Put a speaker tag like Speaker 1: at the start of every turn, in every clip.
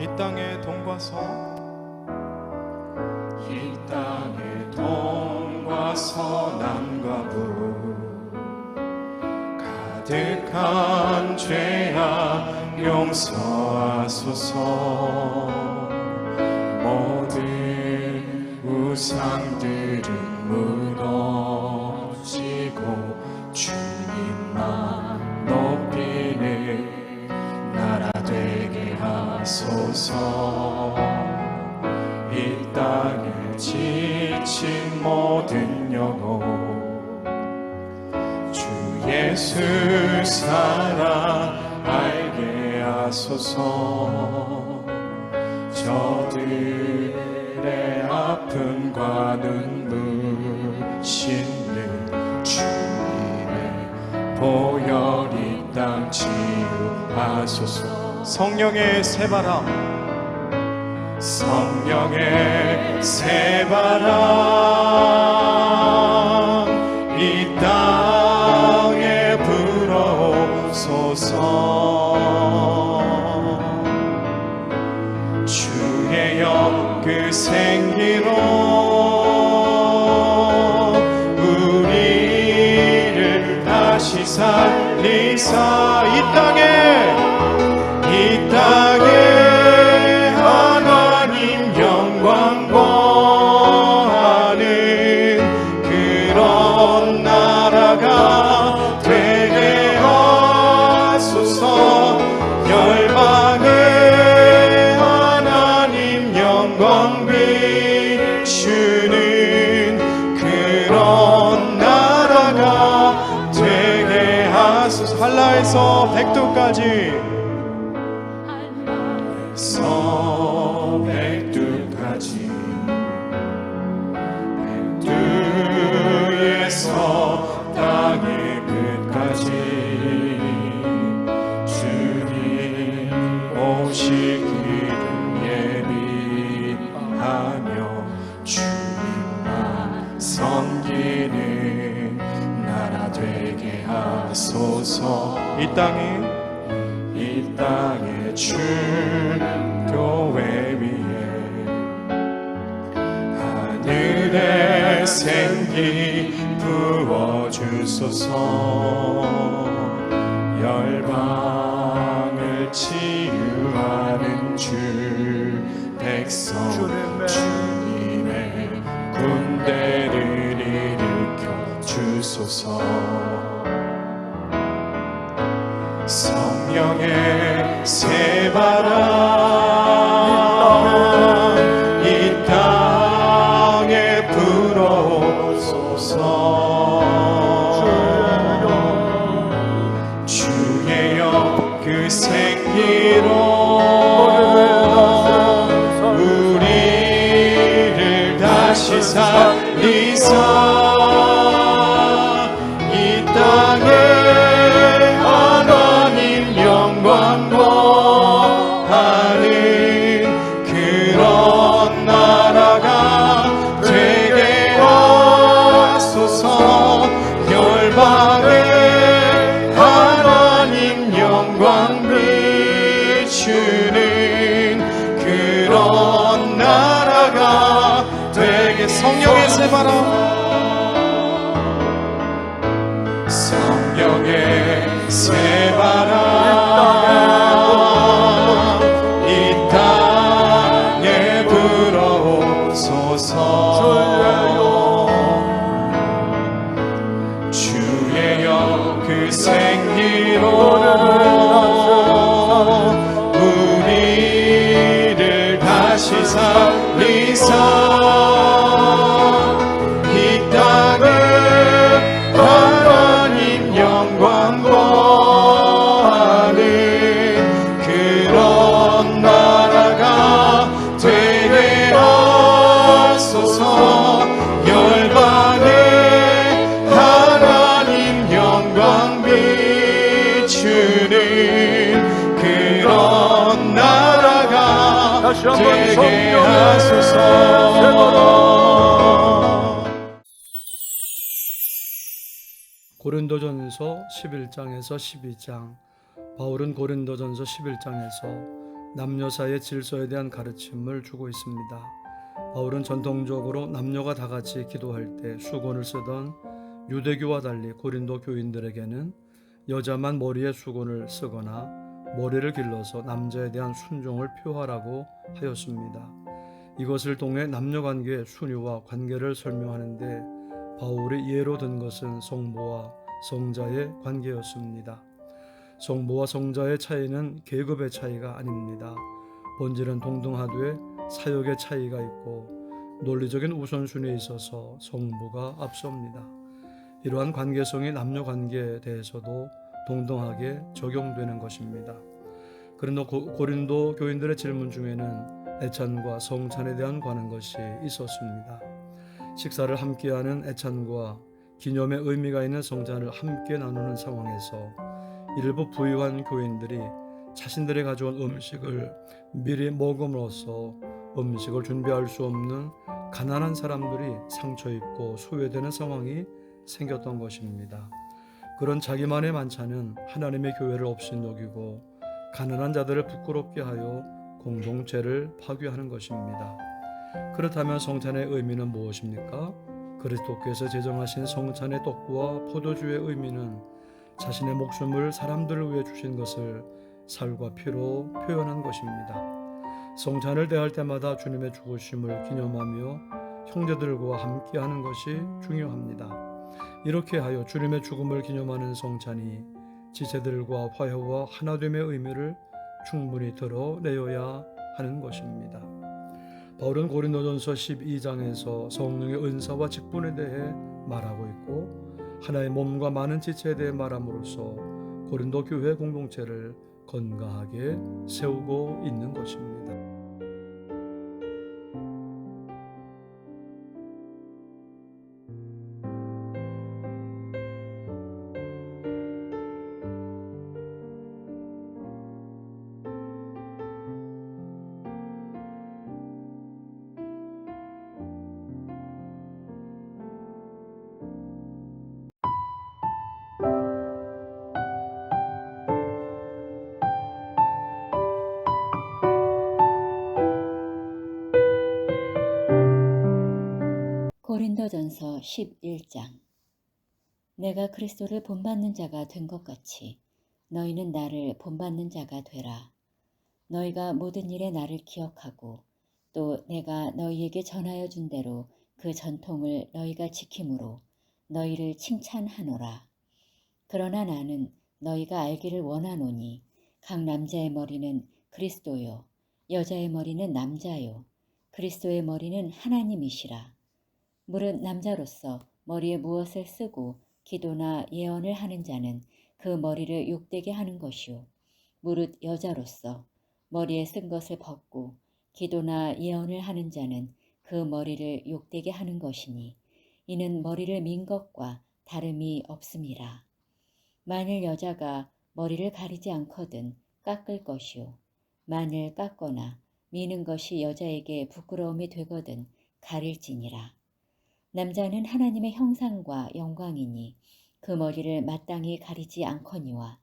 Speaker 1: 이 땅의 동과 서남과 북 가득한 죄악 용서하소서. 모든 우상들은 무너지고 주님만 높이는 나라 되게 하소서. 이 땅에 지친 모든 영혼 주 예수 사랑 알게 하소서. 저들의 아픔과 눈물 씻는 주님의 보혈 이 땅 치유하소서. 성령의 새바람, 성령의 새바람 이 땅에 불어오소서. 주의 영 그 생기로 우리를 다시 살리사. 이 땅에 하나님 영광 구하는 그런 나라가 되게 하소서. 열방에 하나님 영광 비추는 그런 나라가 되게 하소서. 한라에서 백두까지 백두까지 백두에서 땅의 끝까지 주님 오시기를 예비하며 주님만 섬기는 나라 되게 하소서. 이 땅에 교회 위에 하늘의 생기 부어주소서. 열방을 치유하는 주 백성 주님의 군대를 일으켜 주소서. 성령의 새바람 이 땅에 불어오소서. 주의 영 그 생기로 우리를 다시 살리사. 이 땅에 하는 그런 나라가 되게 하소서. 열방에 하나님 영광 비추는 그런 나라가 되게. 성령의 새바람, 성령의 새바람 주의 영 그 생기로 우리를 다시 살리사. 이 땅에 하나님 영광 구하는 그런 나라가 되게 하소서. 열방에 하나님 영광 비추는 그런 나라가 되게 하소서.
Speaker 2: 고린도전서 11장에서 12장. 바울은 고린도전서 11장에서 남녀 사이의 질서에 대한 가르침을 주고 있습니다. 바울은 전통적으로 남녀가 다 같이 기도할 때 수건을 쓰던 유대교와 달리 고린도 교인들에게는 여자만 머리에 수건을 쓰거나 머리를 길러서 남자에 대한 순종을 표하라고 하였습니다. 이것을 통해 남녀관계의 순위와 관계를 설명하는데 바울이 예로 든 것은 성부와 성자의 관계였습니다. 성부와 성자의 차이는 계급의 차이가 아닙니다. 본질은 동등하되 사역의 차이가 있고 논리적인 우선순위에 있어서 성부가 앞섭니다. 이러한 관계성이 남녀 관계에 대해서도 동등하게 적용되는 것입니다. 그런데 고린도 교인들의 질문 중에는 애찬과 성찬에 대한 관한 것이 있었습니다. 식사를 함께하는 애찬과 기념의 의미가 있는 성찬을 함께 나누는 상황에서 일부 부유한 교인들이 자신들이 가져온 음식을 미리 먹음으로써 음식을 준비할 수 없는 가난한 사람들이 상처 입고 소외되는 상황이 생겼던 것입니다. 그런 자기만의 만찬은 하나님의 교회를 업신여기고 가난한 자들을 부끄럽게 하여 공동체를 파괴하는 것입니다. 그렇다면 성찬의 의미는 무엇입니까? 그리스도께서 제정하신 성찬의 떡과 포도주의 의미는 자신의 목숨을 사람들을 위해 주신 것을 살과 피로 표현한 것입니다. 성찬을 대할 때마다 주님의 죽으심을 기념하며 형제들과 함께하는 것이 중요합니다. 이렇게 하여 주님의 죽음을 기념하는 성찬이 지체들과 화해와 하나됨의 의미를 충분히 드러내어야 하는 것입니다. 바울은 고린도전서 12장에서 성령의 은사와 직분에 대해 말하고 있고 하나의 몸과 많은 지체에 대해 말함으로써 고린도 교회 공동체를 건강하게 세우고 있는 것입니다.
Speaker 3: 고린도전서 11장. 내가 그리스도를 본받는 자가 된 것 같이 너희는 나를 본받는 자가 되라. 너희가 모든 일에 나를 기억하고 또 내가 너희에게 전하여 준 대로 그 전통을 너희가 지킴으로 너희를 칭찬하노라. 그러나 나는 너희가 알기를 원하노니 각 남자의 머리는 그리스도요 여자의 머리는 남자요 그리스도의 머리는 하나님이시라. 무릇 남자로서 머리에 무엇을 쓰고 기도나 예언을 하는 자는 그 머리를 욕되게 하는 것이요 무릇 여자로서 머리에 쓴 것을 벗고 기도나 예언을 하는 자는 그 머리를 욕되게 하는 것이니 이는 머리를 민 것과 다름이 없음이라. 만일 여자가 머리를 가리지 않거든 깎을 것이요 만일 깎거나 미는 것이 여자에게 부끄러움이 되거든 가릴지니라. 남자는 하나님의 형상과 영광이니 그 머리를 마땅히 가리지 않거니와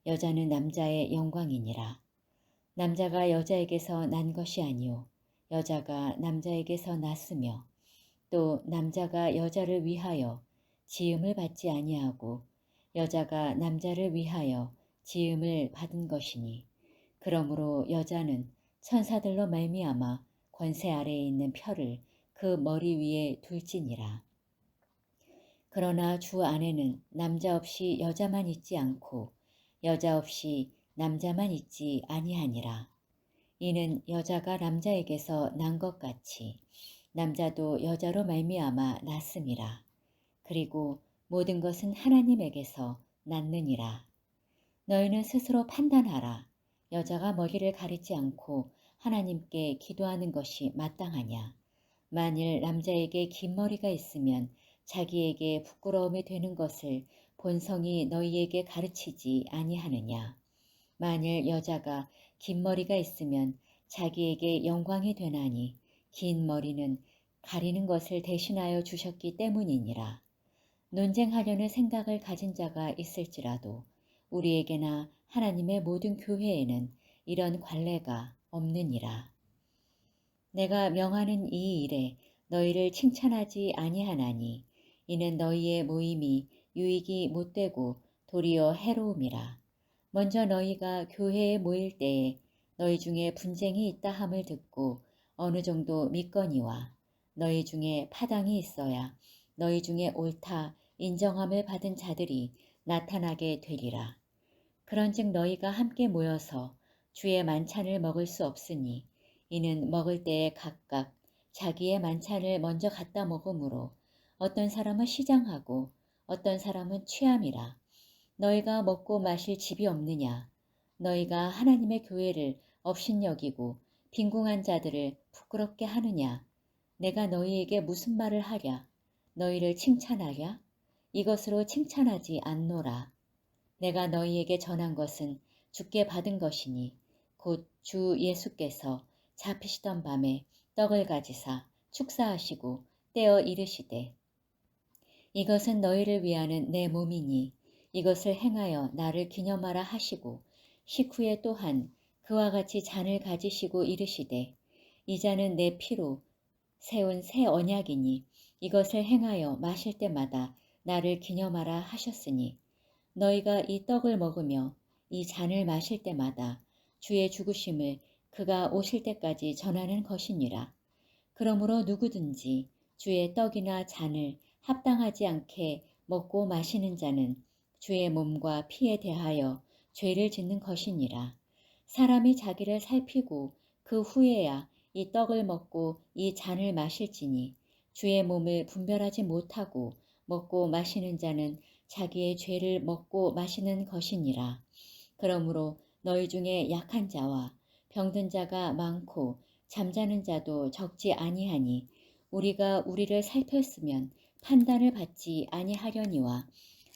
Speaker 3: 여자는 남자의 영광이니라. 남자가 여자에게서 난 것이 아니요 여자가 남자에게서 났으며 또 남자가 여자를 위하여 지음을 받지 아니하고 여자가 남자를 위하여 지음을 받은 것이니 그러므로 여자는 천사들로 말미암아 권세 아래에 있는 표를 그 머리 위에 둘지니라. 그러나 주 안에는 남자 없이 여자만 있지 않고 여자 없이 남자만 있지 아니하니라. 이는 여자가 남자에게서 난 것 같이 남자도 여자로 말미암아 났음이라. 그리고 모든 것은 하나님에게서 났느니라. 너희는 스스로 판단하라. 여자가 머리를 가리지 않고 하나님께 기도하는 것이 마땅하냐. 만일 남자에게 긴 머리가 있으면 자기에게 부끄러움이 되는 것을 본성이 너희에게 가르치지 아니하느냐. 만일 여자가 긴 머리가 있으면 자기에게 영광이 되나니 긴 머리는 가리는 것을 대신하여 주셨기 때문이니라. 논쟁하려는 생각을 가진 자가 있을지라도 우리에게나 하나님의 모든 교회에는 이런 관례가 없느니라. 내가 명하는 이 일에 너희를 칭찬하지 아니하나니 이는 너희의 모임이 유익이 못되고 도리어 해로움이라. 먼저 너희가 교회에 모일 때에 너희 중에 분쟁이 있다 함을 듣고 어느 정도 믿거니와 너희 중에 파당이 있어야 너희 중에 옳다 인정함을 받은 자들이 나타나게 되리라. 그런즉 너희가 함께 모여서 주의 만찬을 먹을 수 없으니 이는 먹을 때에 각각 자기의 만찬을 먼저 갖다 먹으므로 어떤 사람은 시장하고 어떤 사람은 취함이라. 너희가 먹고 마실 집이 없느냐? 너희가 하나님의 교회를 업신여기고 빈궁한 자들을 부끄럽게 하느냐? 내가 너희에게 무슨 말을 하랴? 너희를 칭찬하랴? 이것으로 칭찬하지 않노라. 내가 너희에게 전한 것은 주께 받은 것이니 곧 주 예수께서 잡히시던 밤에 떡을 가지사 축사하시고 떼어 이르시되 이것은 너희를 위하는 내 몸이니 이것을 행하여 나를 기념하라 하시고 식후에 또한 그와 같이 잔을 가지시고 이르시되 이 잔은 내 피로 세운 새 언약이니 이것을 행하여 마실 때마다 나를 기념하라 하셨으니 너희가 이 떡을 먹으며 이 잔을 마실 때마다 주의 죽으심을 그가 오실 때까지 전하는 것이니라. 그러므로 누구든지 주의 떡이나 잔을 합당하지 않게 먹고 마시는 자는 주의 몸과 피에 대하여 죄를 짓는 것이니라. 사람이 자기를 살피고 그 후에야 이 떡을 먹고 이 잔을 마실지니 주의 몸을 분별하지 못하고 먹고 마시는 자는 자기의 죄를 먹고 마시는 것이니라. 그러므로 너희 중에 약한 자와 병든 자가 많고 잠자는 자도 적지 아니하니 우리가 우리를 살폈으면 판단을 받지 아니하려니와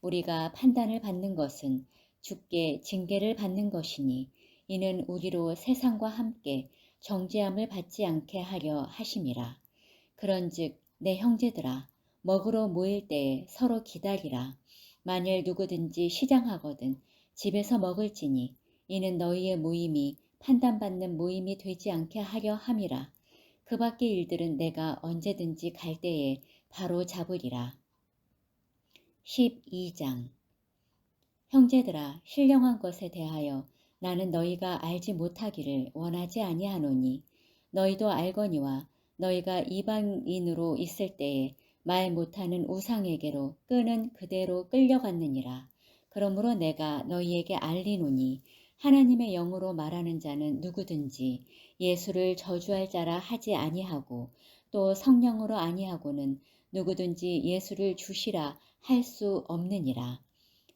Speaker 3: 우리가 판단을 받는 것은 주께 징계를 받는 것이니 이는 우리로 세상과 함께 정죄함을 받지 않게 하려 하심이라. 그런즉 내 형제들아 먹으러 모일 때에 서로 기다리라. 만일 누구든지 시장하거든 집에서 먹을지니 이는 너희의 모임이 판단받는 모임이 되지 않게 하려 함이라. 그 밖의 일들은 내가 언제든지 갈 때에 바로 잡으리라. 12장 형제들아 신령한 것에 대하여 나는 너희가 알지 못하기를 원하지 아니하노니 너희도 알거니와 너희가 이방인으로 있을 때에 말 못하는 우상에게로 끄는 그대로 끌려갔느니라. 그러므로 내가 너희에게 알리노니 하나님의 영으로 말하는 자는 누구든지 예수를 저주할 자라 하지 아니하고 또 성령으로 아니하고는 누구든지 예수를 주시라 할 수 없느니라.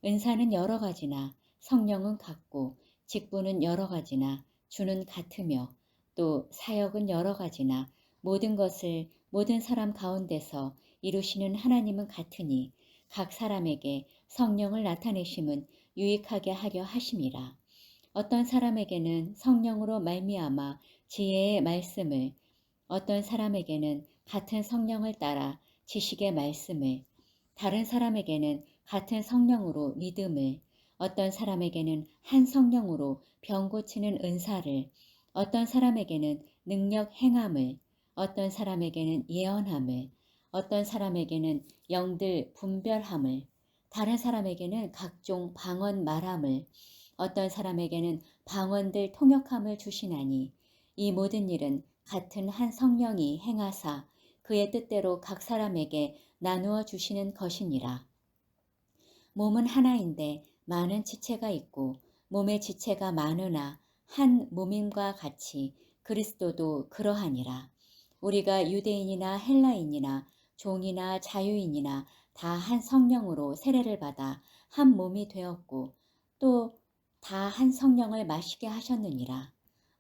Speaker 3: 은사는 여러 가지나 성령은 같고 직분은 여러 가지나 주는 같으며 또 사역은 여러 가지나 모든 것을 모든 사람 가운데서 이루시는 하나님은 같으니 각 사람에게 성령을 나타내심은 유익하게 하려 하심이라. 어떤 사람에게는 성령으로 말미암아 지혜의 말씀을, 어떤 사람에게는 같은 성령을 따라 지식의 말씀을, 다른 사람에게는 같은 성령으로 믿음을, 어떤 사람에게는 한 성령으로 병 고치는 은사를, 어떤 사람에게는 능력 행함을, 어떤 사람에게는 예언함을, 어떤 사람에게는 영들 분별함을, 다른 사람에게는 각종 방언 말함을, 어떤 사람에게는 방언들 통역함을 주시나니 이 모든 일은 같은 한 성령이 행하사 그의 뜻대로 각 사람에게 나누어 주시는 것이니라. 몸은 하나인데 많은 지체가 있고 몸의 지체가 많으나 한 몸임과 같이 그리스도도 그러하니라. 우리가 유대인이나 헬라인이나 종이나 자유인이나 다 한 성령으로 세례를 받아 한 몸이 되었고 또 다 한 성령을 마시게 하셨느니라.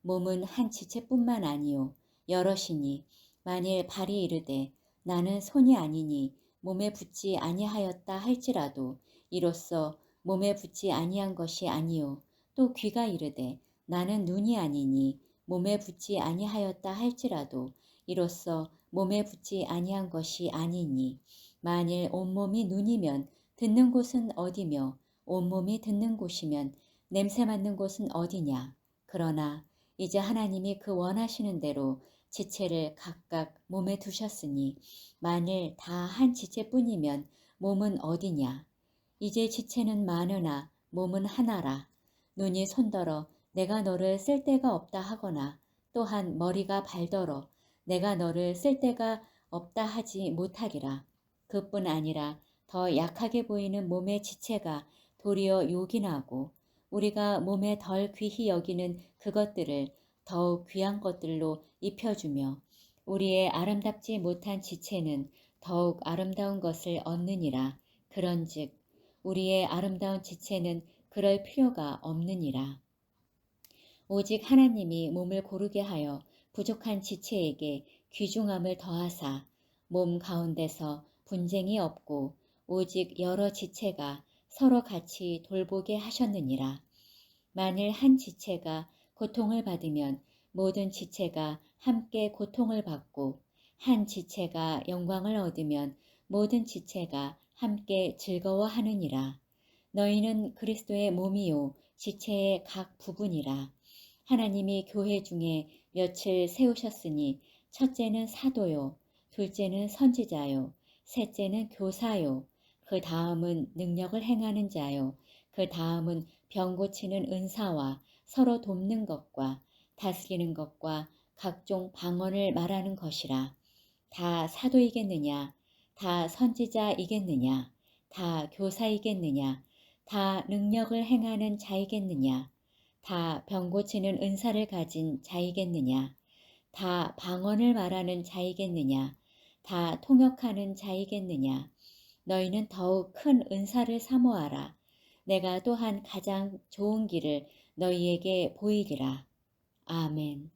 Speaker 3: 몸은 한 지체뿐만 아니요 여럿이니 만일 발이 이르되 나는 손이 아니니 몸에 붙지 아니하였다 할지라도 이로써 몸에 붙지 아니한 것이 아니요 또 귀가 이르되 나는 눈이 아니니 몸에 붙지 아니하였다 할지라도 이로써 몸에 붙지 아니한 것이 아니니 만일 온몸이 눈이면 듣는 곳은 어디며 온몸이 듣는 곳이면 냄새 맡는 곳은 어디냐. 그러나 이제 하나님이 그 원하시는 대로 지체를 각각 몸에 두셨으니 만일 다 한 지체뿐이면 몸은 어디냐? 이제 지체는 많으나 몸은 하나라. 눈이 손더러 내가 너를 쓸데가 없다 하거나 또한 머리가 발더러 내가 너를 쓸데가 없다 하지 못하리라. 그뿐 아니라 더 약하게 보이는 몸의 지체가 도리어 요긴하고 우리가 몸에 덜 귀히 여기는 그것들을 더욱 귀한 것들로 입혀주며 우리의 아름답지 못한 지체는 더욱 아름다운 것을 얻느니라. 그런즉 우리의 아름다운 지체는 그럴 필요가 없느니라. 오직 하나님이 몸을 고르게 하여 부족한 지체에게 귀중함을 더하사 몸 가운데서 분쟁이 없고 오직 여러 지체가 서로 같이 돌보게 하셨느니라. 만일 한 지체가 고통을 받으면 모든 지체가 함께 고통을 받고 한 지체가 영광을 얻으면 모든 지체가 함께 즐거워하느니라. 너희는 그리스도의 몸이요 지체의 각 부분이라. 하나님이 교회 중에 며칠 세우셨으니 첫째는 사도요, 둘째는 선지자요, 셋째는 교사요, 그 다음은 능력을 행하는 자요, 그 다음은 병 고치는 은사와 서로 돕는 것과 다스리는 것과 각종 방언을 말하는 것이라. 다 사도이겠느냐? 다 선지자이겠느냐? 다 교사이겠느냐? 다 능력을 행하는 자이겠느냐? 다 병 고치는 은사를 가진 자이겠느냐? 다 방언을 말하는 자이겠느냐? 다 통역하는 자이겠느냐? 너희는 더욱 큰 은사를 사모하라. 내가 또한 가장 좋은 길을 너희에게 보이리라. 아멘.